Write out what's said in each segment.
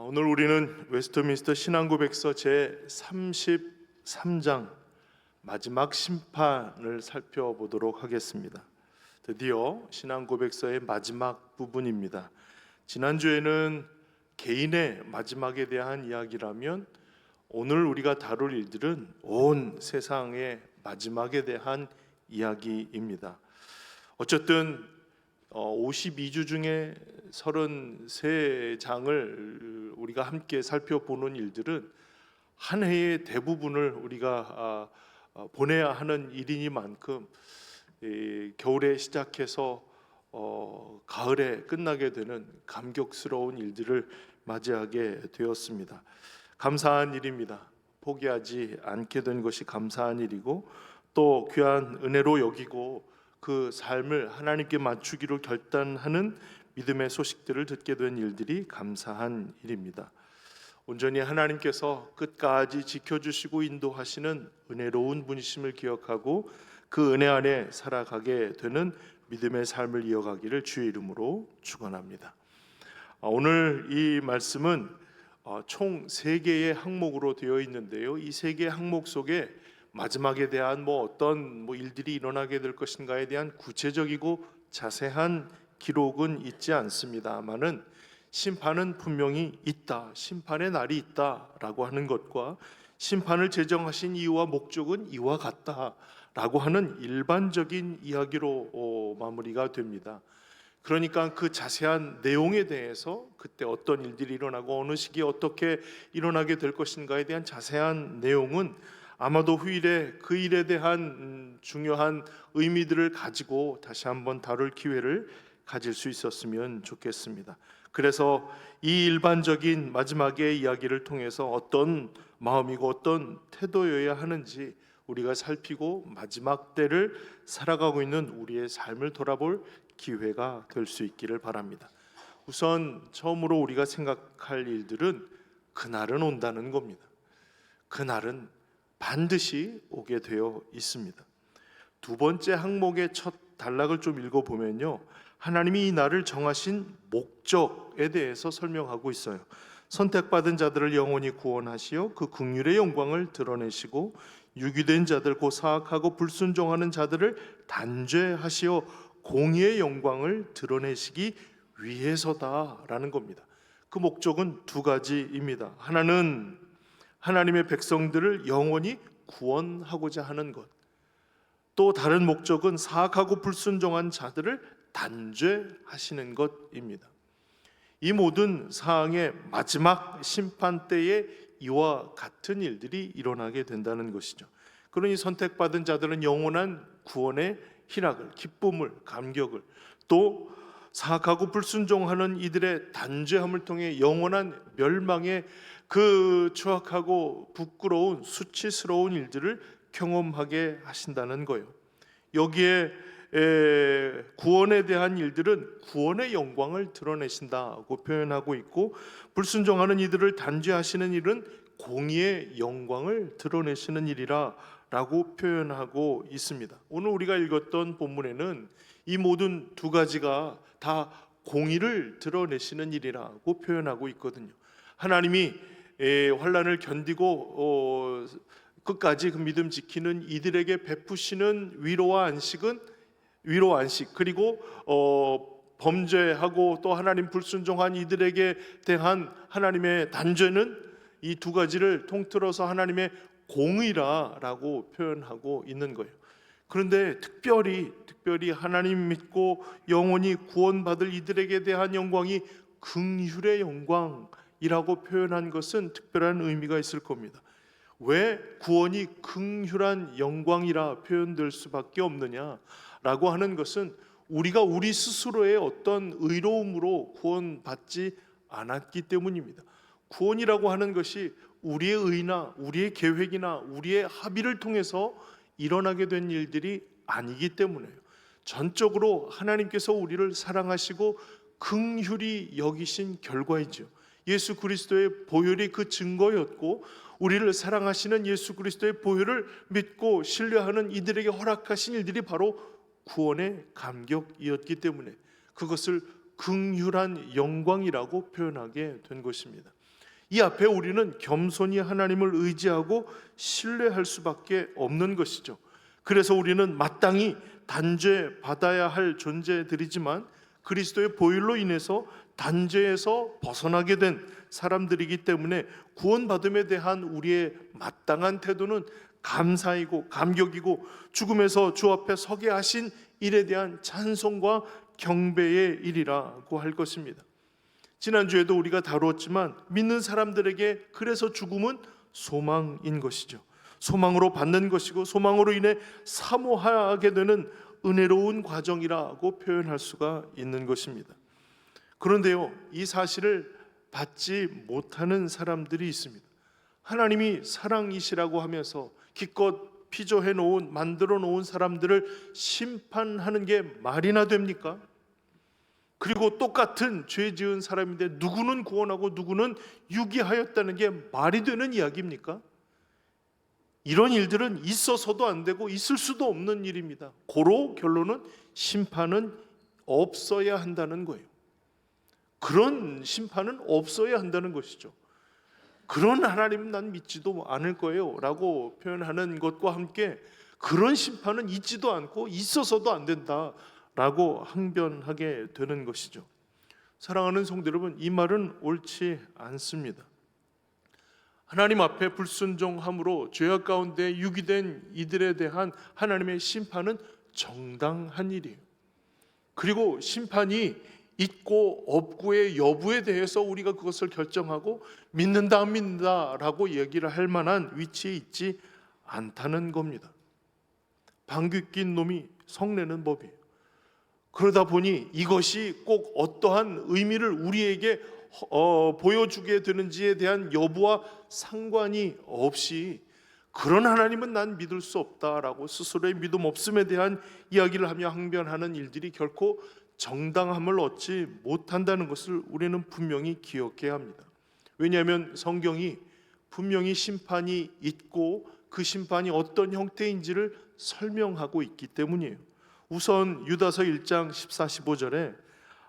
오늘 우리는 웨스트민스터 신앙고백서 제 33장 마지막 심판을 살펴보도록 하겠습니다. 드디어 신앙고백서의 마지막 부분입니다. 지난주에는 개인의 마지막에 대한 이야기라면 오늘 우리가 다룰 일들은 온 세상의 마지막에 대한 이야기입니다. 어쨌든 52주 중에 33장을 우리가 함께 살펴보는 일들은 한 해의 대부분을 우리가 보내야 하는 일이니만큼 겨울에 시작해서 가을에 끝나게 되는 감격스러운 일들을 맞이하게 되었습니다. 감사한 일입니다. 포기하지 않게 된 것이 감사한 일이고 또 귀한 은혜로 여기고 그 삶을 하나님께 맞추기로 결단하는 믿음의 소식들을 듣게 된 일들이 감사한 일입니다. 온전히 하나님께서 끝까지 지켜주시고 인도하시는 은혜로운 분이심을 기억하고 그 은혜 안에 살아가게 되는 믿음의 삶을 이어가기를 주의 이름으로 축원합니다. 오늘 이 말씀은 총 3개의 항목으로 되어 있는데요. 이 3개의 항목 속에 마지막에 대한 어떤 일들이 일어나게 될 것인가에 대한 구체적이고 자세한 기록은 있지 않습니다만은 심판은 분명히 있다, 심판의 날이 있다라고 하는 것과 심판을 제정하신 이유와 목적은 이와 같다라고 하는 일반적인 이야기로 마무리가 됩니다. 그러니까 그 자세한 내용에 대해서 그때 어떤 일들이 일어나고 어느 시기에 어떻게 일어나게 될 것인가에 대한 자세한 내용은 아마도 후일에 그 일에 대한 중요한 의미들을 가지고 다시 한번 다룰 기회를 가질 수 있었으면 좋겠습니다. 그래서 이 일반적인 마지막의 이야기를 통해서 어떤 마음이고 어떤 태도여야 하는지 우리가 살피고 마지막 때를 살아가고 있는 우리의 삶을 돌아볼 기회가 될 수 있기를 바랍니다. 우선 처음으로 우리가 생각할 일들은 그날은 온다는 겁니다. 그날은 반드시 오게 되어 있습니다. 두 번째 항목의 첫 단락을 좀 읽어보면요, 하나님이 이 날을 정하신 목적에 대해서 설명하고 있어요. 선택받은 자들을 영원히 구원하시어 그 긍휼의 영광을 드러내시고 유기된 자들 곧 사악하고 불순종하는 자들을 단죄하시어 공의의 영광을 드러내시기 위해서다라는 겁니다. 그 목적은 두 가지입니다. 하나는 하나님의 백성들을 영원히 구원하고자 하는 것, 또 다른 목적은 사악하고 불순종한 자들을 단죄하시는 것입니다. 이 모든 사항의 마지막 심판 때에 이와 같은 일들이 일어나게 된다는 것이죠. 그러니 선택받은 자들은 영원한 구원의 희락을, 기쁨을, 감격을, 또 사악하고 불순종하는 이들의 단죄함을 통해 영원한 멸망의 그 추악하고 부끄러운 수치스러운 일들을 경험하게 하신다는 거예요. 여기에 구원에 대한 일들은 구원의 영광을 드러내신다고 표현하고 있고, 불순종하는 이들을 단죄하시는 일은 공의의 영광을 드러내시는 일이라 라고 표현하고 있습니다. 오늘 우리가 읽었던 본문에는 이 모든 두 가지가 다 공의를 드러내시는 일이라고 표현하고 있거든요. 하나님이 환난을 견디고 끝까지 그 믿음 지키는 이들에게 베푸시는 위로와 안식, 그리고 범죄하고 또 하나님 불순종한 이들에게 대한 하나님의 단죄는 이 두 가지를 통틀어서 하나님의 공의라고 표현하고 있는 거예요. 그런데 특별히 하나님 믿고 영원히 구원받을 이들에게 대한 영광이 긍휼의 영광이라고 표현한 것은 특별한 의미가 있을 겁니다. 왜 구원이 긍휼한 영광이라 표현될 수밖에 없느냐라고 하는 것은 우리가 우리 스스로의 어떤 의로움으로 구원받지 않았기 때문입니다. 구원이라고 하는 것이 우리의 의나 우리의 계획이나 우리의 합의를 통해서 일어나게 된 일들이 아니기 때문에요. 전적으로 하나님께서 우리를 사랑하시고 긍휼히 여기신 결과이죠. 예수 그리스도의 보혈이 그 증거였고, 우리를 사랑하시는 예수 그리스도의 보혈을 믿고 신뢰하는 이들에게 허락하신 일들이 바로 구원의 감격이었기 때문에 그것을 긍휼한 영광이라고 표현하게 된 것입니다. 이 앞에 우리는 겸손히 하나님을 의지하고 신뢰할 수밖에 없는 것이죠. 그래서 우리는 마땅히 단죄 받아야 할 존재들이지만 그리스도의 보혈로 인해서 단죄에서 벗어나게 된 사람들이기 때문에 구원받음에 대한 우리의 마땅한 태도는 감사이고 감격이고 죽음에서 주 앞에 서게 하신 일에 대한 찬송과 경배의 일이라고 할 것입니다. 지난주에도 우리가 다루었지만 믿는 사람들에게 그래서 죽음은 소망인 것이죠. 소망으로 받는 것이고 소망으로 인해 사모하게 되는 은혜로운 과정이라고 표현할 수가 있는 것입니다. 그런데요, 이 사실을 받지 못하는 사람들이 있습니다. 하나님이 사랑이시라고 하면서 기껏 피조해 놓은, 만들어 놓은 사람들을 심판하는 게 말이나 됩니까? 그리고 똑같은 죄 지은 사람인데 누구는 구원하고 누구는 유기하였다는 게 말이 되는 이야기입니까? 이런 일들은 있어서도 안 되고 있을 수도 없는 일입니다. 고로 결론은 심판은 없어야 한다는 거예요. 그런 심판은 없어야 한다는 것이죠. 그런 하나님은 난 믿지도 않을 거예요 라고 표현하는 것과 함께 그런 심판은 있지도 않고 있어서도 안 된다 라고 항변하게 되는 것이죠. 사랑하는 성도 여러분, 이 말은 옳지 않습니다. 하나님 앞에 불순종함으로 죄악 가운데 유기된 이들에 대한 하나님의 심판은 정당한 일이에요. 그리고 심판이 있고 없고의 여부에 대해서 우리가 그것을 결정하고 믿는다 안 믿는다라고 얘기를 할 만한 위치에 있지 않다는 겁니다. 방귀 낀 놈이 성내는 법이에요. 그러다 보니 이것이 꼭 어떠한 의미를 우리에게 보여주게 되는지에 대한 여부와 상관이 없이 그런 하나님은 난 믿을 수 없다라고 스스로의 믿음 없음에 대한 이야기를 하며 항변하는 일들이 결코 정당함을 얻지 못한다는 것을 우리는 분명히 기억해야 합니다. 왜냐하면 성경이 분명히 심판이 있고 그 심판이 어떤 형태인지를 설명하고 있기 때문이에요. 우선 유다서 1장 14, 15절에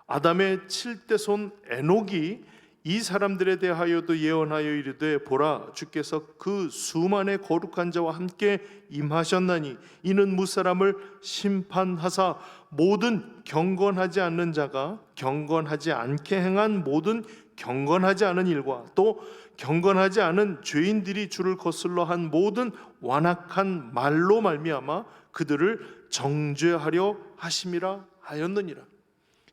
아담의 7대손 에녹이 이 사람들에 대하여도 예언하여 이르되 보라 주께서 그 수만의 거룩한 자와 함께 임하셨나니 이는 무사람을 심판하사 모든 경건하지 않는 자가 경건하지 않게 행한 모든 경건하지 않은 일과 또 경건하지 않은 죄인들이 주를 거슬러 한 모든 완악한 말로 말미암아 그들을 정죄하려 하심이라 하였느니라.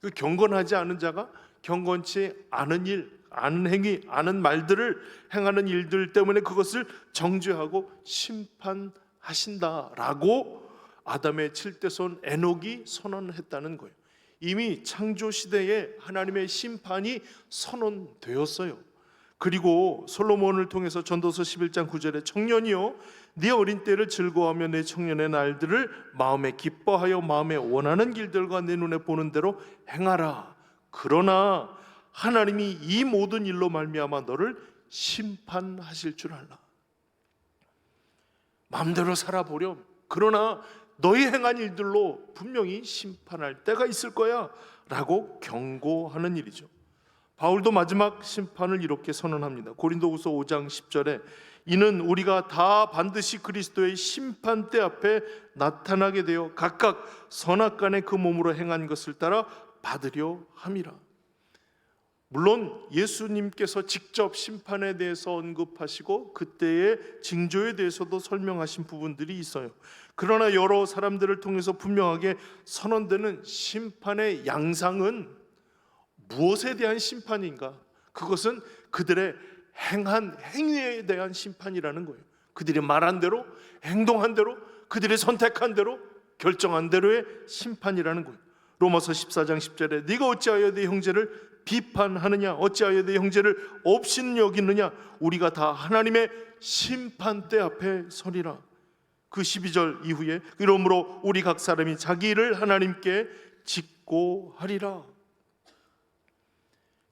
그 경건하지 않은 자가 경건치 않은 일, 않은 행위, 않은 말들을 행하는 일들 때문에 그것을 정죄하고 심판하신다라고 아담의 7대손 에녹이 선언했다는 거예요. 이미 창조 시대에 하나님의 심판이 선언되었어요. 그리고 솔로몬을 통해서 전도서 11장 9절에 청년이요 네 어린 때를 즐거워하며 내 청년의 날들을 마음에 기뻐하여 마음에 원하는 길들과 내 눈에 보는 대로 행하라. 그러나 하나님이 이 모든 일로 말미암아 너를 심판하실 줄 알라. 마음대로 살아보렴. 그러나 너희 행한 일들로 분명히 심판할 때가 있을 거야 라고 경고하는 일이죠. 바울도 마지막 심판을 이렇게 선언합니다. 고린도후서 5장 10절에 이는 우리가 다 반드시 그리스도의 심판대 앞에 나타나게 되어 각각 선악간에 그 몸으로 행한 것을 따라 받으려 함이라. 물론 예수님께서 직접 심판에 대해서 언급하시고 그때의 징조에 대해서도 설명하신 부분들이 있어요. 그러나 여러 사람들을 통해서 분명하게 선언되는 심판의 양상은 무엇에 대한 심판인가? 그것은 그들의 행한 행위에 대한 심판이라는 거예요. 그들이 말한 대로, 행동한 대로, 그들이 선택한 대로, 결정한 대로의 심판이라는 거예요. 로마서 14장 10절에 네가 어찌하여 네 형제를 비판하느냐, 어찌하여 네 형제를 없이는 여기느냐, 우리가 다 하나님의 심판대 앞에 서리라. 그 12절 이후에 그러므로 우리 각 사람이 자기 일을 하나님께 짓고 하리라.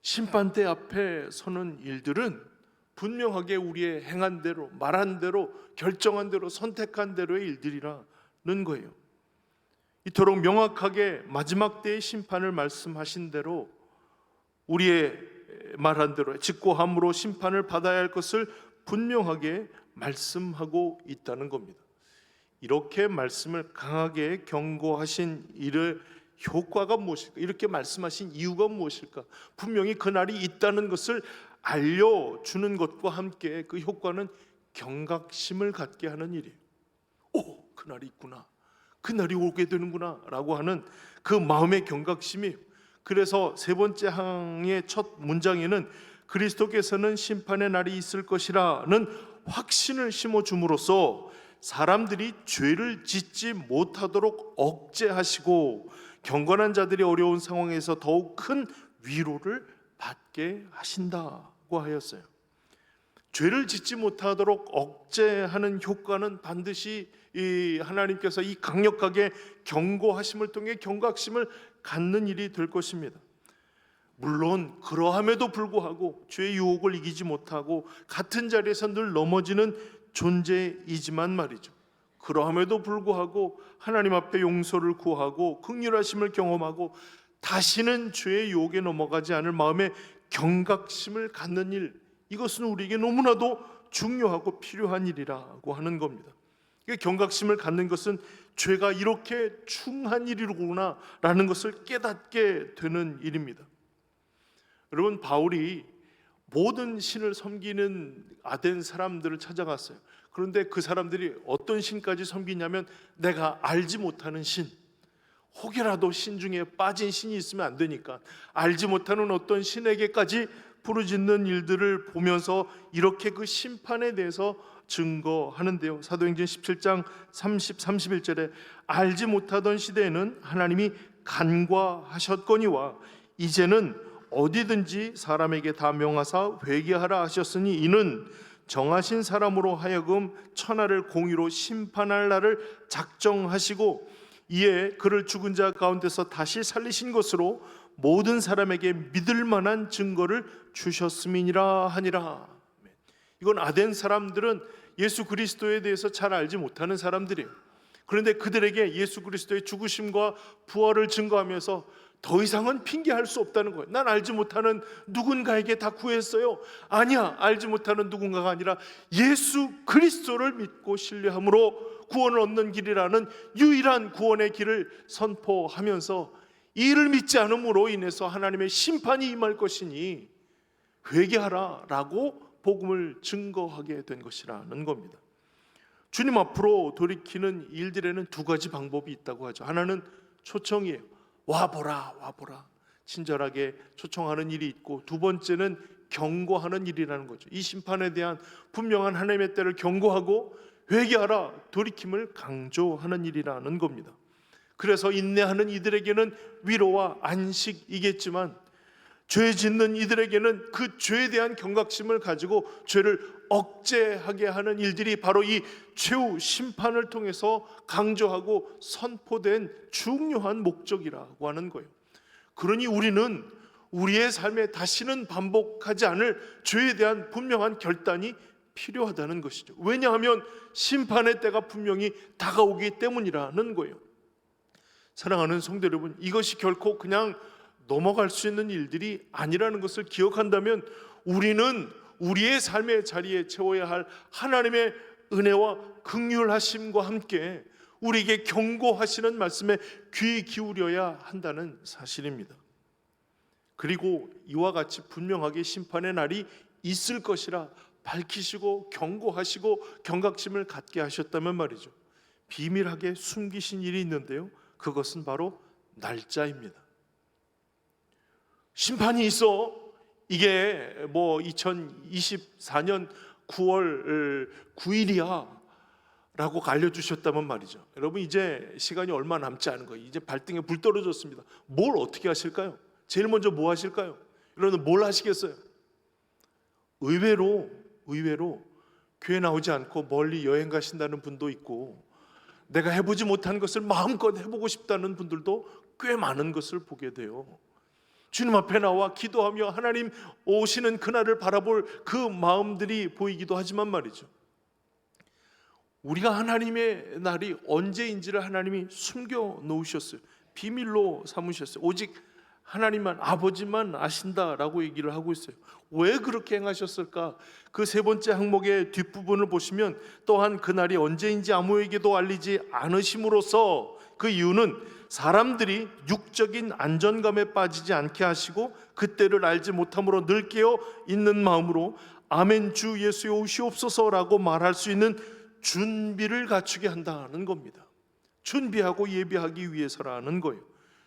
심판대 앞에 서는 일들은 분명하게 우리의 행한 대로, 말한 대로, 결정한 대로, 선택한 대로의 일들이라는 거예요. 이토록 명확하게 마지막 때의 심판을 말씀하신 대로 우리의 말한 대로 직고함으로 심판을 받아야 할 것을 분명하게 말씀하고 있다는 겁니다. 이렇게 말씀을 강하게 경고하신 일의 효과가 무엇일까? 이렇게 말씀하신 이유가 무엇일까? 분명히 그날이 있다는 것을 알려주는 것과 함께 그 효과는 경각심을 갖게 하는 일이에요. 오, 그날이 있구나, 그날이 오게 되는구나 라고 하는 그 마음의 경각심이에요. 그래서 세 번째 항의 첫 문장에는 그리스도께서는 심판의 날이 있을 것이라는 확신을 심어줌으로써 사람들이 죄를 짓지 못하도록 억제하시고 경건한 자들이 어려운 상황에서 더욱 큰 위로를 받게 하신다고 하였어요. 죄를 짓지 못하도록 억제하는 효과는 반드시 이 하나님께서 이 강력하게 경고하심을 통해 경각심을 갖는 일이 될 것입니다. 물론 그러함에도 불구하고 죄의 유혹을 이기지 못하고 같은 자리에서 늘 넘어지는 존재이지만 말이죠, 그러함에도 불구하고 하나님 앞에 용서를 구하고 긍휼하심을 경험하고 다시는 죄의 유혹에 넘어가지 않을 마음의 경각심을 갖는 일, 이것은 우리에게 너무나도 중요하고 필요한 일이라고 하는 겁니다. 경각심을 갖는 것은 죄가 이렇게 충한 일이구나 라는 것을 깨닫게 되는 일입니다. 여러분, 바울이 모든 신을 섬기는 아덴 사람들을 찾아갔어요. 그런데 그 사람들이 어떤 신까지 섬기냐면 내가 알지 못하는 신, 혹여라도 신 중에 빠진 신이 있으면 안 되니까 알지 못하는 어떤 신에게까지 부르짖는 일들을 보면서 이렇게 그 심판에 대해서 증거하는데요. 사도행전 17장 31절에 알지 못하던 시대에는 하나님이 간과하셨거니와 이제는 어디든지 사람에게 다 명하사 회개하라 하셨으니 이는 정하신 사람으로 하여금 천하를 공의로 심판할 날을 작정하시고 이에 그를 죽은 자 가운데서 다시 살리신 것으로 모든 사람에게 믿을 만한 증거를 주셨음이니라 하니라. 이건 아덴 사람들은 예수 그리스도에 대해서 잘 알지 못하는 사람들이에요. 그런데 그들에게 예수 그리스도의 죽으심과 부활을 증거하면서 더 이상은 핑계할 수 없다는 거예요. 난 알지 못하는 누군가에게 다 구했어요. 아니야, 알지 못하는 누군가가 아니라 예수 그리스도를 믿고 신뢰함으로 구원을 얻는 길이라는 유일한 구원의 길을 선포하면서 이를 믿지 않음으로 인해서 하나님의 심판이 임할 것이니 회개하라 라고 복음을 증거하게 된 것이라는 겁니다. 주님 앞으로 돌이키는 일들에는 두 가지 방법이 있다고 하죠. 하나는 초청이에요. 와보라, 와보라, 친절하게 초청하는 일이 있고, 두 번째는 경고하는 일이라는 거죠. 이 심판에 대한 분명한 하나님의 때를 경고하고 회개하라, 돌이킴을 강조하는 일이라는 겁니다. 그래서 인내하는 이들에게는 위로와 안식이겠지만 죄 짓는 이들에게는 그 죄에 대한 경각심을 가지고 죄를 억제하게 하는 일들이 바로 이 최후 심판을 통해서 강조하고 선포된 중요한 목적이라고 하는 거예요. 그러니 우리는 우리의 삶에 다시는 반복하지 않을 죄에 대한 분명한 결단이 필요하다는 것이죠. 왜냐하면 심판의 때가 분명히 다가오기 때문이라는 거예요. 사랑하는 성도 여러분, 이것이 결코 그냥 넘어갈 수 있는 일들이 아니라는 것을 기억한다면 우리는 우리의 삶의 자리에 채워야 할 하나님의 은혜와 긍휼하심과 함께 우리에게 경고하시는 말씀에 귀 기울여야 한다는 사실입니다. 그리고 이와 같이 분명하게 심판의 날이 있을 것이라 밝히시고 경고하시고 경각심을 갖게 하셨다면 말이죠, 비밀하게 숨기신 일이 있는데요, 그것은 바로 날짜입니다. 심판이 있어, 이게 뭐 2024년 9월 9일이야 라고 알려주셨다면 말이죠, 여러분 이제 시간이 얼마 남지 않은 거예요. 이제 발등에 불 떨어졌습니다. 뭘 어떻게 하실까요? 제일 먼저 뭐 하실까요? 여러분 뭘 하시겠어요? 의외로 교회 나오지 않고 멀리 여행 가신다는 분도 있고, 내가 해보지 못한 것을 마음껏 해보고 싶다는 분들도 꽤 많은 것을 보게 돼요. 주님 앞에 나와 기도하며 하나님 오시는 그날을 바라볼 그 마음들이 보이기도 하지만 말이죠, 우리가 하나님의 날이 언제인지를 하나님이 숨겨 놓으셨어요. 비밀로 삼으셨어요. 오직 하나님만, 아버지만 아신다라고 얘기를 하고 있어요. 왜 그렇게 행하셨을까? 그 세 번째 항목의 뒷부분을 보시면 또한 그날이 언제인지 아무에게도 알리지 않으심으로써, 그 이유는 사람들이 육적인 안전감에 빠지지 않게 하시고 그때를 알지 못함으로 늘 깨어 있는 마음으로 아멘 주 예수여 오시옵소서라고 말할 수 있는 준비를 갖추게 한다는 겁니다. 준비하고 예비하기 위해서라는 거예요.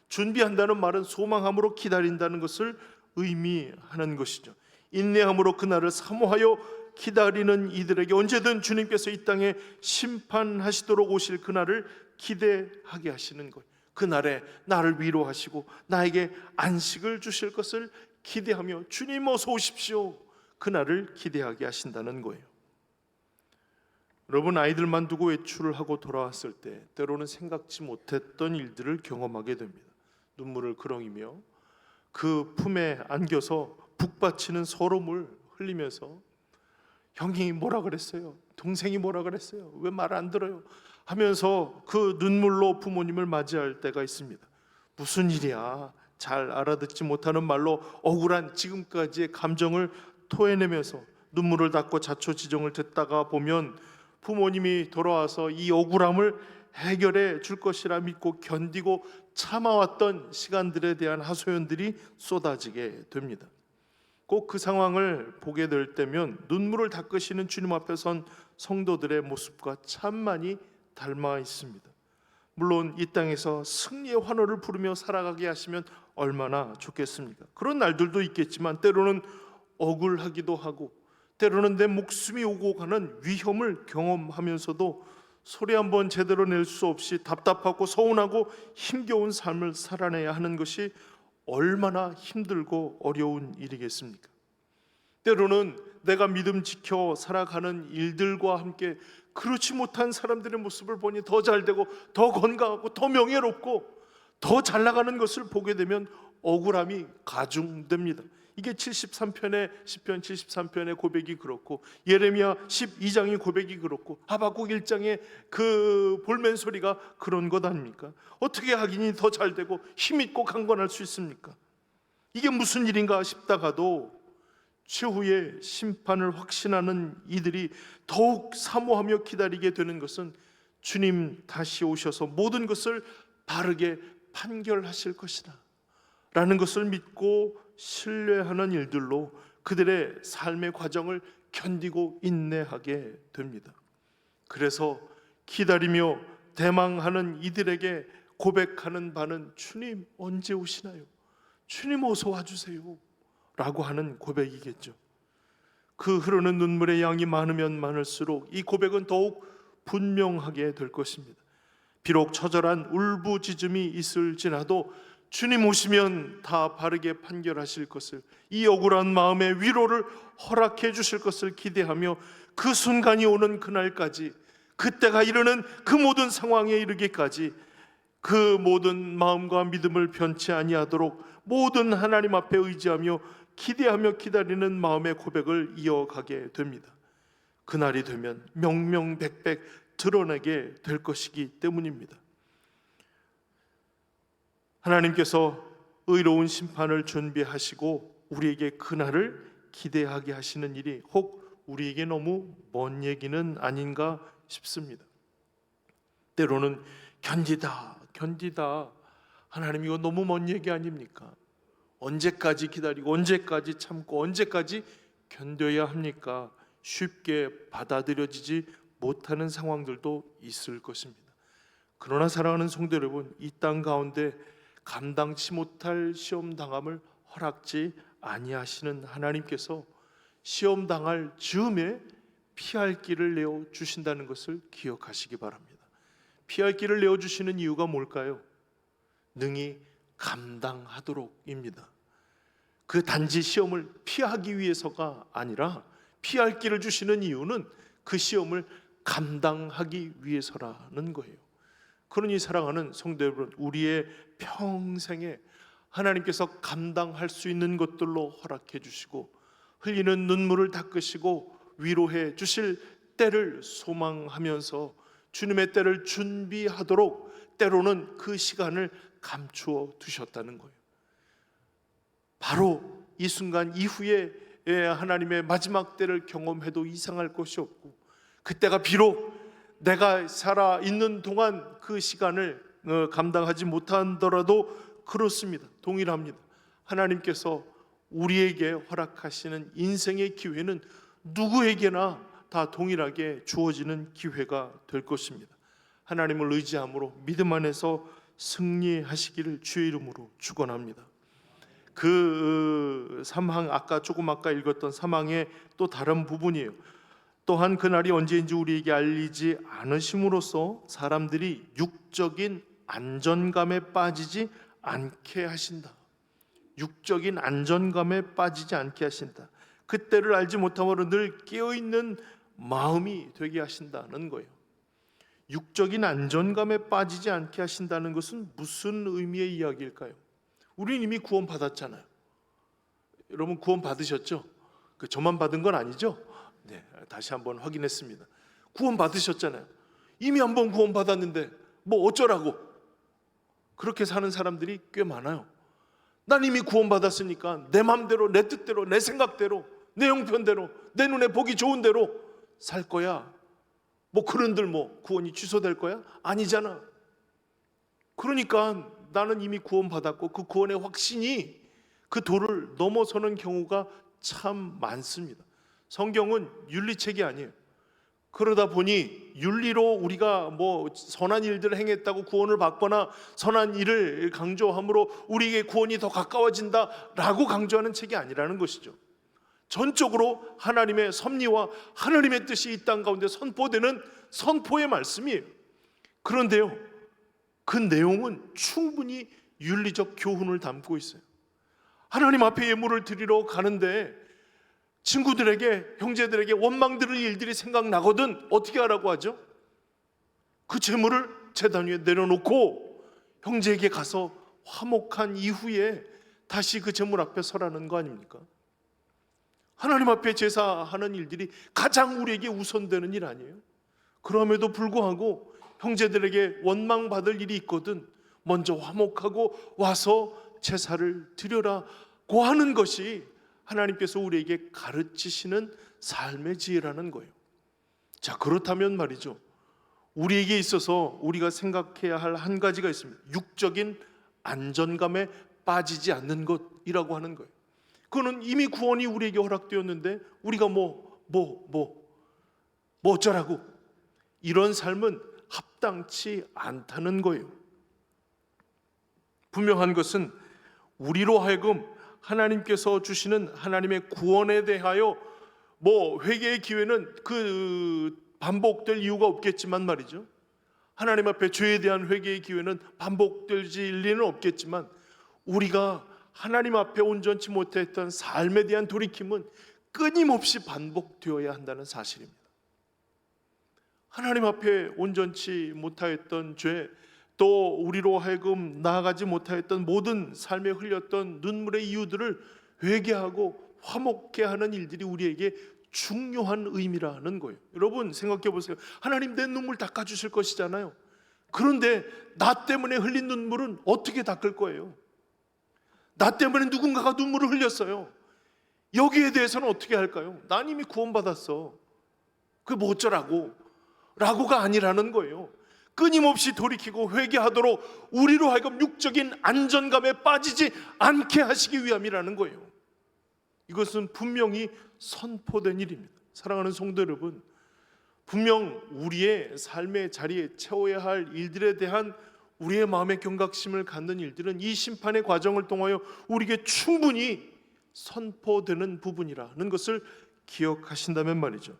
준비한다는 말은 소망함으로 기다린다는 것을 의미하는 것이죠. 인내함으로 그날을 사모하여 기다리는 이들에게 언제든 주님께서 이 땅에 심판하시도록 오실 그날을 기대하게 하시는 거예요. 그날에 나를 위로하시고 나에게 안식을 주실 것을 기대하며 주님 어서 오십시오, 그날을 기대하게 하신다는 거예요. 여러분, 아이들만 두고 외출을 하고 돌아왔을 때 때로는 생각지 못했던 일들을 경험하게 됩니다. 눈물을 그렁이며 그 품에 안겨서 북받치는 서러움을 흘리면서 형이 뭐라 그랬어요? 동생이 뭐라 그랬어요? 왜 말 안 들어요? 하면서 그 눈물로 부모님을 맞이할 때가 있습니다. 무슨 일이야? 잘 알아듣지 못하는 말로 억울한 지금까지의 감정을 토해내면서 눈물을 닦고 자초지종을 듣다가 보면 부모님이 돌아와서 이 억울함을 해결해 줄 것이라 믿고 견디고 참아왔던 시간들에 대한 하소연들이 쏟아지게 됩니다. 꼭 그 상황을 보게 될 때면 눈물을 닦으시는 주님 앞에 선 성도들의 모습과 참 많이 닮아 있습니다. 물론 이 땅에서 승리의 환호를 부르며 살아가게 하시면 얼마나 좋겠습니까? 그런 날들도 있겠지만 때로는 억울하기도 하고 때로는 내 목숨이 오고 가는 위험을 경험하면서도 소리 한번 제대로 낼 수 없이 답답하고 서운하고 힘겨운 삶을 살아내야 하는 것이 얼마나 힘들고 어려운 일이겠습니까? 때로는 내가 믿음 지켜 살아가는 일들과 함께 그렇지 못한 사람들의 모습을 보니 더 잘되고 더 건강하고 더 명예롭고 더 잘 나가는 것을 보게 되면 억울함이 가중됩니다. 이게 73편의 시편 73편의 고백이 그렇고 예레미야 12장의 고백이 그렇고 하박국 1장의 그 볼멘 소리가 그런 것 아닙니까? 어떻게 하기니 더 잘되고 힘있고 강건할 수 있습니까? 이게 무슨 일인가 싶다가도 최후의 심판을 확신하는 이들이 더욱 사모하며 기다리게 되는 것은 주님 다시 오셔서 모든 것을 바르게 판결하실 것이다 라는 것을 믿고 신뢰하는 일들로 그들의 삶의 과정을 견디고 인내하게 됩니다. 그래서 기다리며 대망하는 이들에게 고백하는 바는 주님 언제 오시나요? 주님 어서 와주세요 라고 하는 고백이겠죠. 그 흐르는 눈물의 양이 많으면 많을수록 이 고백은 더욱 분명하게 될 것입니다. 비록 처절한 울부짖음이 있을지라도 주님 오시면 다 바르게 판결하실 것을, 이 억울한 마음의 위로를 허락해 주실 것을 기대하며 그 순간이 오는 그날까지, 그때가 이르는 그 모든 상황에 이르기까지 그 모든 마음과 믿음을 변치 아니하도록 모든 하나님 앞에 의지하며 기대하며 기다리는 마음의 고백을 이어가게 됩니다. 그날이 되면 명명백백 드러내게 될 것이기 때문입니다. 하나님께서 의로운 심판을 준비하시고 우리에게 그날을 기대하게 하시는 일이 혹 우리에게 너무 먼 얘기는 아닌가 싶습니다. 때로는 견디다 하나님 이거 너무 먼 얘기 아닙니까? 언제까지 기다리고 언제까지 참고 언제까지 견뎌야 합니까? 쉽게 받아들여지지 못하는 상황들도 있을 것입니다. 그러나 사랑하는 성도 여러분, 이 땅 가운데 감당치 못할 시험 당함을 허락지 아니하시는 하나님께서 시험 당할 즈음에 피할 길을 내어 주신다는 것을 기억하시기 바랍니다. 피할 길을 내어 주시는 이유가 뭘까요? 능히 감당하도록입니다. 그 단지 시험을 피하기 위해서가 아니라 피할 길을 주시는 이유는 그 시험을 감당하기 위해서라는 거예요. 그러니 사랑하는 성도 여러분, 우리의 평생에 하나님께서 감당할 수 있는 것들로 허락해 주시고 흘리는 눈물을 닦으시고 위로해 주실 때를 소망하면서 주님의 때를 준비하도록 때로는 그 시간을 감추어 두셨다는 거예요. 바로 이 순간 이후에 하나님의 마지막 때를 경험해도 이상할 것이 없고, 그때가 비록 내가 살아 있는 동안 그 시간을 감당하지 못하더라도 그렇습니다. 동일합니다. 하나님께서 우리에게 허락하시는 인생의 기회는 누구에게나 다 동일하게 주어지는 기회가 될 것입니다. 하나님을 의지함으로 믿음 안에서 승리하시기를 주의 이름으로 축원합니다. 그 사망, 아까 읽었던 사망의 또 다른 부분이에요. 또한 그날이 언제인지 우리에게 알리지 않으심으로써 사람들이 육적인 안전감에 빠지지 않게 하신다. 육적인 안전감에 빠지지 않게 하신다. 그때를 알지 못함으로 늘 깨어있는 마음이 되게 하신다는 거예요. 육적인 안전감에 빠지지 않게 하신다는 것은 무슨 의미의 이야기일까요? 우리는 이미 구원 받았잖아요. 여러분 구원 받으셨죠? 저만 받은 건 아니죠? 네, 다시 한번 확인했습니다. 구원 받으셨잖아요. 이미 한번 구원 받았는데 뭐 어쩌라고? 그렇게 사는 사람들이 꽤 많아요. 난 이미 구원 받았으니까 내 마음대로, 내 뜻대로, 내 생각대로, 내 형편대로, 내 눈에 보기 좋은 대로 살 거야. 뭐 그런들 뭐 구원이 취소될 거야? 아니잖아. 그러니까 나는 이미 구원 받았고 그 구원의 확신이 그 도를 넘어서는 경우가 참 많습니다. 성경은 윤리책이 아니에요. 그러다 보니 윤리로 우리가 뭐 선한 일들을 행했다고 구원을 받거나 선한 일을 강조함으로 우리에게 구원이 더 가까워진다라고 강조하는 책이 아니라는 것이죠. 전적으로 하나님의 섭리와 하나님의 뜻이 이 땅 가운데 선포되는 선포의 말씀이에요. 그런데요, 그 내용은 충분히 윤리적 교훈을 담고 있어요. 하나님 앞에 예물을 드리러 가는데 친구들에게, 형제들에게 원망 들을 일들이 생각나거든 어떻게 하라고 하죠? 그 재물을 제단 위에 내려놓고 형제에게 가서 화목한 이후에 다시 그 재물 앞에 서라는 거 아닙니까? 하나님 앞에 제사하는 일들이 가장 우리에게 우선되는 일 아니에요? 그럼에도 불구하고 형제들에게 원망받을 일이 있거든 먼저 화목하고 와서 제사를 드려라고 하는 것이 하나님께서 우리에게 가르치시는 삶의 지혜라는 거예요. 자, 그렇다면 말이죠, 우리에게 있어서 우리가 생각해야 할 한 가지가 있습니다. 육적인 안전감에 빠지지 않는 것이라고 하는 거예요. 그거는 이미 구원이 우리에게 허락되었는데 우리가 뭐 어쩌라고, 이런 삶은 합당치 않다는 거예요. 분명한 것은 우리로 하여금 하나님께서 주시는 하나님의 구원에 대하여 뭐 회개의 기회는 반복될 이유가 없겠지만 말이죠, 하나님 앞에 죄에 대한 회개의 기회는 반복될 리는 없겠지만 우리가 하나님 앞에 온전치 못했던 삶에 대한 돌이킴은 끊임없이 반복되어야 한다는 사실입니다. 하나님 앞에 온전치 못하였던 죄, 또 우리로 하여금 나아가지 못하였던 모든 삶에 흘렸던 눈물의 이유들을 회개하고 화목케 하는 일들이 우리에게 중요한 의미라는 거예요. 여러분 생각해 보세요. 하나님 내 눈물 닦아주실 것이잖아요. 그런데 나 때문에 흘린 눈물은 어떻게 닦을 거예요? 나 때문에 누군가가 눈물을 흘렸어요. 여기에 대해서는 어떻게 할까요? 난 이미 구원받았어. 그게 뭐 어쩌라고? 라고가 아니라는 거예요. 끊임없이 돌이키고 회개하도록 우리로 하여금 육적인 안전감에 빠지지 않게 하시기 위함이라는 거예요. 이것은 분명히 선포된 일입니다. 사랑하는 성도 여러분, 분명 우리의 삶의 자리에 채워야 할 일들에 대한 우리의 마음의 경각심을 갖는 일들은 이 심판의 과정을 통하여 우리에게 충분히 선포되는 부분이라는 것을 기억하신다면 말이죠,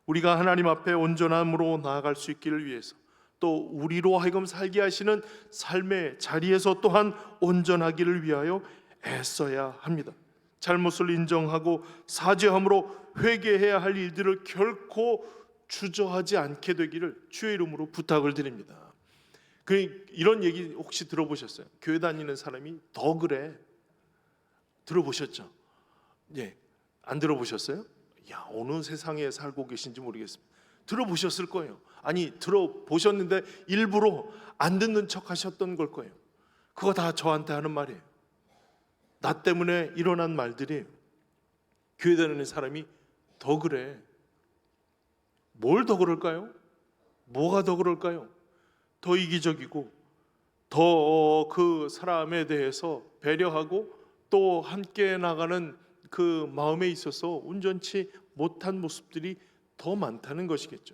우리가 하나님 앞에 온전함으로 나아갈 수 있기를 위해서, 또 우리로 하여금 살게 하시는 삶의 자리에서 또한 온전하기를 위하여 애써야 합니다. 잘못을 인정하고 사죄함으로 회개해야 할 일들을 결코 주저하지 않게 되기를 주의 이름으로 부탁을 드립니다. 이런 얘기 혹시 들어보셨어요? 교회 다니는 사람이 더 그래. 들어보셨죠? 예, 안 들어보셨어요? 야, 어느 세상에 살고 계신지 모르겠습니다. 들어보셨을 거예요. 아니, 들어보셨는데 일부러 안 듣는 척 하셨던 걸 거예요. 그거 다 저한테 하는 말이에요. 나 때문에 일어난 말들이 교회 다니는 사람이 더 그래. 뭘 더 그럴까요? 뭐가 더 그럴까요? 더 이기적이고 더 그 사람에 대해서 배려하고 또 함께 나가는 그 마음에 있어서 온전치 못한 모습들이 더 많다는 것이겠죠.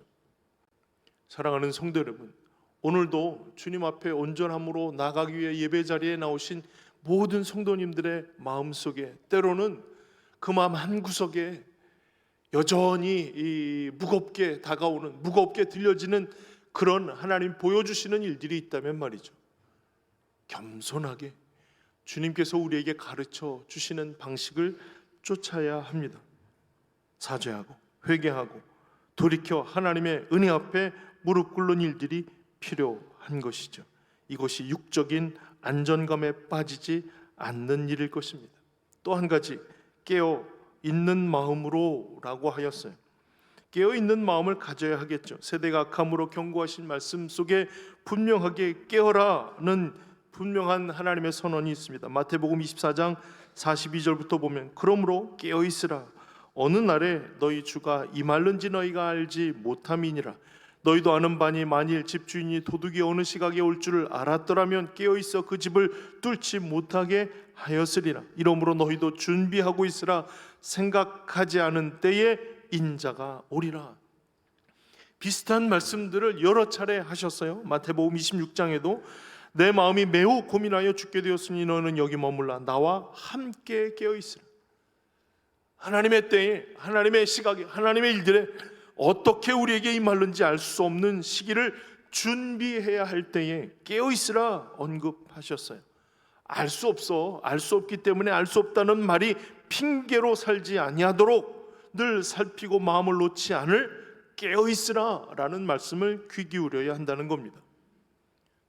사랑하는 성도 여러분, 오늘도 주님 앞에 온전함으로 나가기 위해 예배 자리에 나오신 모든 성도님들의 마음속에 때로는 그 마음 한구석에 여전히 이 무겁게 다가오는, 무겁게 들려지는 그런 하나님 보여주시는 일들이 있다면 말이죠, 겸손하게 주님께서 우리에게 가르쳐 주시는 방식을 쫓아야 합니다. 사죄하고 회개하고 돌이켜 하나님의 은혜 앞에 무릎 꿇는 일들이 필요한 것이죠. 이것이 육적인 안전감에 빠지지 않는 일일 것입니다. 또 한 가지, 깨어 있는 마음으로라고 하였어요. 깨어 있는 마음을 가져야 하겠죠. 세대가 악함으로 경고하신 말씀 속에 분명하게 깨어라는 분명한 하나님의 선언이 있습니다. 마태복음 24장 42절부터 보면, 그러므로 깨어 있으라. 어느 날에 너희 주가 임할는지 너희가 알지 못함이니라. 너희도 아는 바니 만일 집주인이 도둑이 어느 시각에 올 줄을 알았더라면 깨어 있어 그 집을 뚫지 못하게 하였으리라. 이러므로 너희도 준비하고 있으라. 생각하지 않은 때에 인자가 오리라. 비슷한 말씀들을 여러 차례 하셨어요. 마태복음 26장에도 내 마음이 매우 고민하여 죽게 되었으니 너는 여기 머물라. 나와 함께 깨어 있으라. 하나님의 때에, 하나님의 시각에, 하나님의 일들에 어떻게 우리에게 임하는지 알 수 없는 시기를 준비해야 할 때에 깨어 있으라 언급하셨어요. 알 수 없어, 알 수 없기 때문에 알 수 없다는 말이 핑계로 살지 아니하도록 늘 살피고 마음을 놓지 않을 깨어 있으라 라는 말씀을 귀 기울여야 한다는 겁니다.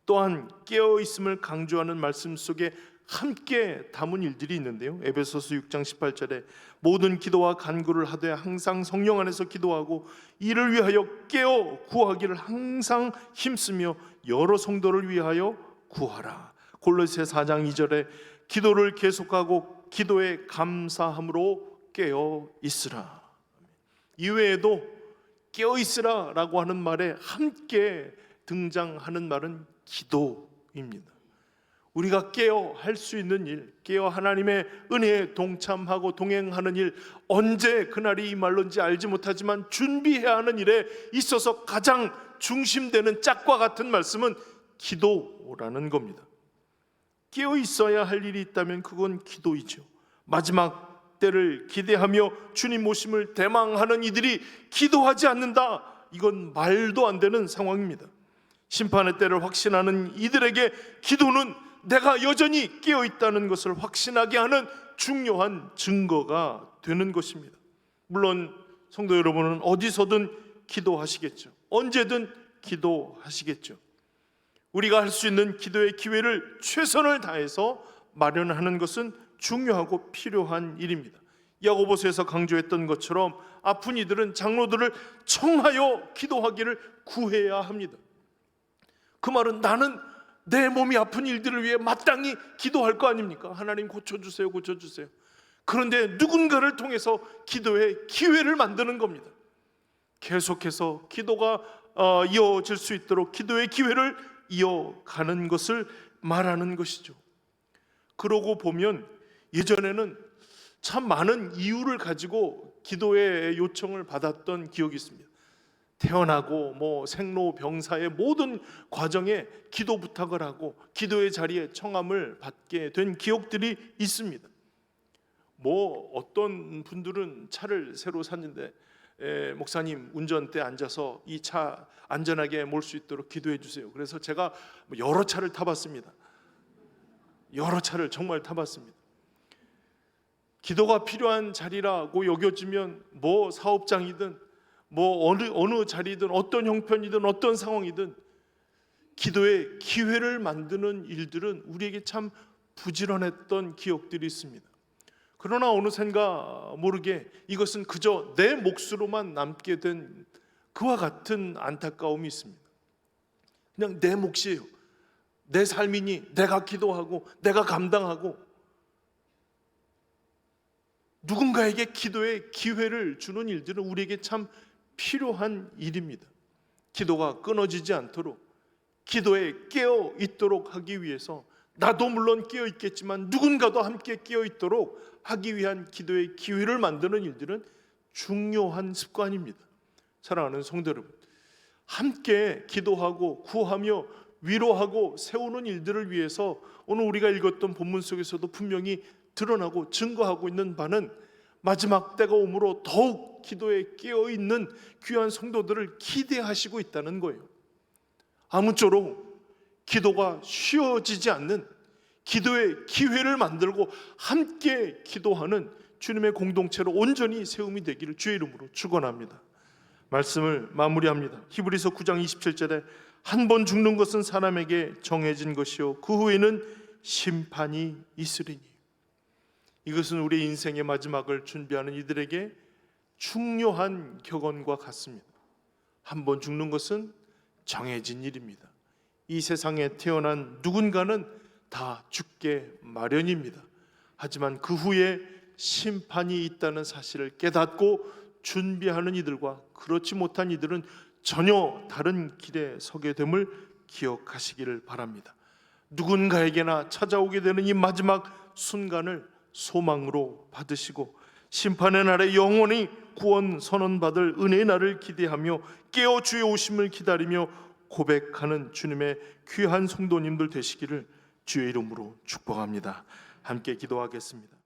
또한 깨어 있음을 강조하는 말씀 속에 함께 담은 일들이 있는데요, 에베소서 6장 18절에 모든 기도와 간구를 하되 항상 성령 안에서 기도하고 이를 위하여 깨어 구하기를 항상 힘쓰며 여러 성도를 위하여 구하라. 골로새 4장 2절에 기도를 계속하고 기도에 감사함으로 깨어 있으라. 이외에도 깨어 있으라 라고 하는 말에 함께 등장하는 말은 기도입니다. 우리가 깨어 할 수 있는 일, 깨어 하나님의 은혜에 동참하고 동행하는 일, 언제 그날이 임할는지 알지 못하지만 준비해야 하는 일에 있어서 가장 중심되는 짝과 같은 말씀은 기도라는 겁니다. 깨어 있어야 할 일이 있다면 그건 기도이죠. 마지막 때를 기대하며 주님 오심을 대망하는 이들이 기도하지 않는다, 이건 말도 안 되는 상황입니다. 심판의 때를 확신하는 이들에게 기도는 내가 여전히 깨어 있다는 것을 확신하게 하는 중요한 증거가 되는 것입니다. 물론 성도 여러분은 어디서든 기도하시겠죠. 언제든 기도하시겠죠. 우리가 할 수 있는 기도의 기회를 최선을 다해서 마련하는 것은 중요하고 필요한 일입니다. 야고보서에서 강조했던 것처럼 아픈 이들은 장로들을 청하여 기도하기를 구해야 합니다. 그 말은 나는 내 몸이 아픈 일들을 위해 마땅히 기도할 거 아닙니까? 하나님 고쳐주세요, 고쳐주세요. 그런데 누군가를 통해서 기도의 기회를 만드는 겁니다. 계속해서 기도가 이어질 수 있도록 기도의 기회를 이어가는 것을 말하는 것이죠. 그러고 보면 예전에는 참 많은 이유를 가지고 기도의 요청을 받았던 기억이 있습니다. 태어나고 생로병사의 모든 과정에 기도 부탁을 하고 기도의 자리에 청함을 받게 된 기억들이 있습니다. 어떤 분들은 차를 새로 샀는데 목사님 운전대에 앉아서 이 차 안전하게 몰 수 있도록 기도해 주세요. 그래서 제가 여러 차를 타봤습니다. 여러 차를 정말 타봤습니다. 기도가 필요한 자리라고 여겨지면 사업장이든 어느 자리든 어떤 형편이든 어떤 상황이든 기도의 기회를 만드는 일들은 우리에게 참 부지런했던 기억들이 있습니다. 그러나 어느샌가 모르게 이것은 그저 내 몫으로만 남게 된 그와 같은 안타까움이 있습니다. 그냥 내 몫이에요. 내 삶이니 내가 기도하고 내가 감당하고 누군가에게 기도의 기회를 주는 일들은 우리에게 참 필요한 일입니다. 기도가 끊어지지 않도록, 기도에 깨어 있도록 하기 위해서 나도 물론 깨어 있겠지만 누군가도 함께 깨어 있도록 하기 위한 기도의 기회를 만드는 일들은 중요한 습관입니다. 사랑하는 성도 여러분, 함께 기도하고 구하며 위로하고 세우는 일들을 위해서 오늘 우리가 읽었던 본문 속에서도 분명히 드러나고 증거하고 있는 바는 마지막 때가 오므로 더욱 기도에 깨어있는 귀한 성도들을 기대하시고 있다는 거예요. 아무쪼록 기도가 쉬어지지 않는 기도의 기회를 만들고 함께 기도하는 주님의 공동체로 온전히 세움이 되기를 주의 이름으로 축원합니다. 말씀을 마무리합니다. 히브리서 9장 27절에 한 번 죽는 것은 사람에게 정해진 것이요 그 후에는 심판이 있으리니. 이것은 우리 인생의 마지막을 준비하는 이들에게 중요한 격언과 같습니다. 한 번 죽는 것은 정해진 일입니다. 이 세상에 태어난 누군가는 다 죽게 마련입니다. 하지만 그 후에 심판이 있다는 사실을 깨닫고 준비하는 이들과 그렇지 못한 이들은 전혀 다른 길에 서게 됨을 기억하시기를 바랍니다. 누군가에게나 찾아오게 되는 이 마지막 순간을 소망으로 받으시고 심판의 날에 영원히 구원 선언받을 은혜의 날을 기대하며 깨어 주의 오심을 기다리며 고백하는 주님의 귀한 성도님들 되시기를 주의 이름으로 축복합니다. 함께 기도하겠습니다.